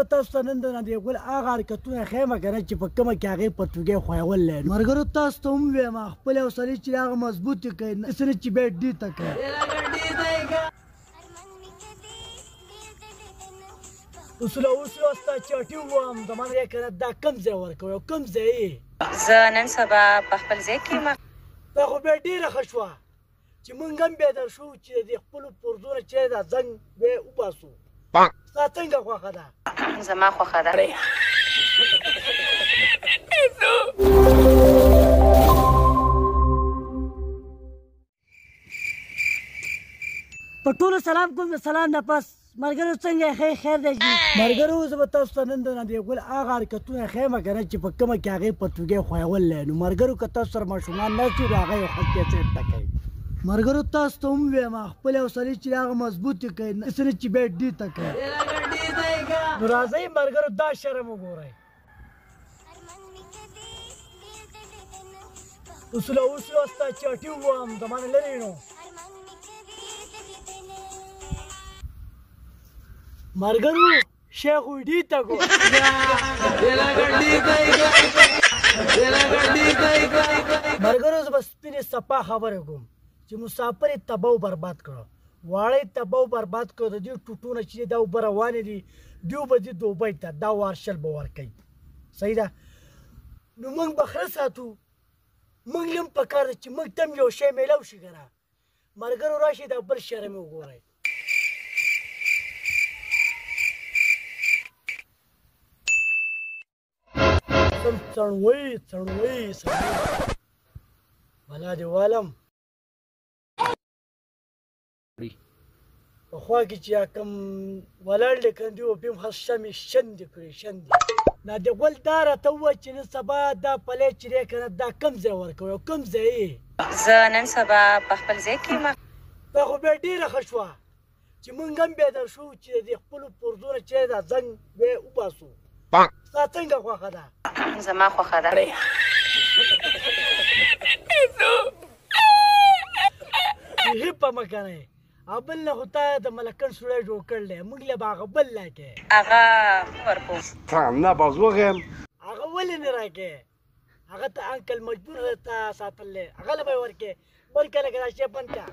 تاسو ته نن د نادیه ګل هغه حرکتونه ښیم که نه چې په کومه کې هغې پرتوګۍ ښویولی ملګرو تاسو ته هم ویم خپلې حوصلې چې هغه مضبوطې کړئ داسې نه چې بیا ډي ته کړئ اوس ستا چاټي ووایم زما نه که نه دا کوم ځای ورکوي او کوم ځای یې زه نن سبا په خپل ځای کې یم دا خو بیا ډېره ښه شوه چې موږ هم بیدار شو چې د خپلو پرزونه چې دا زنګ بیا وباسو ستا څنګه خوښه ده زما خوښه ده په ټولو سلام کوم د سلام نه پس ملګرو څنګه یې خیر دی ملګرو زه به تاسو ته نن د نادیه ګل هغه حرکتونه ښیم که نه چې په کومه کې هغې پرتوګۍ ښویولی نو ملګرو که تاسو سره ماشومان ناست وي نو هغه یو ښه کیسټ ته کوي ملګرو تاسو ته هم ویم خپلې حوصلې چې هغه مضبوطې کړئ داسې نه چې بیا ډي ته کړئ نو راځئ ملګرو دا شرم وګورئ اوس ستا چاټي ووایم زما نه لرې نو ملګرو شیخ ډي ته ګو ملګرو زه به سپینې صفا خبرې کوم چې مسافر یې تباه و برباد کړه واړه یې تباه و برباد کړه د دې ټوټونه چې دا اوبه روانې دي دوی به ځي دوبۍ ته دا وارشل به ورکوي صحیح ده نو موږ به خره ساتو موږ هم پکار ده چې موږ ته هم یو شی میلاو شي که نه ملګرو راشئ دا بل شرم یې وګورئ سم څڼوي بلا دې والم پخوا کې چې کوم ولاړ دی که نه دوی به بیا هم ښه شمې شندې کړې شندې نادیه ګل دا راته ووایه چې نن سبا دا پلی چې دی که نه دا کوم ځای ورکوي او کوم ځای یې زه نن سبا په خپل ځای کې یم دا خو بیا ډېره ښه شوه چې موږ هم بیدار شو چې د خپلو پرزونه چې دا زنګ بیا وباسو ستا څنګه خوښه ده زما خوښه ده هیپه مه کنئ او بل نه خو تا د ملکن سړی جوړ کړلی موږ له به هغه بل راکې هغه ورکوم نه بازوغیم هغه ولې نه راکې هغه ته انکل مجبور تا ساتلی هغه له به یې ورکې بل کله که دا شی بند کړه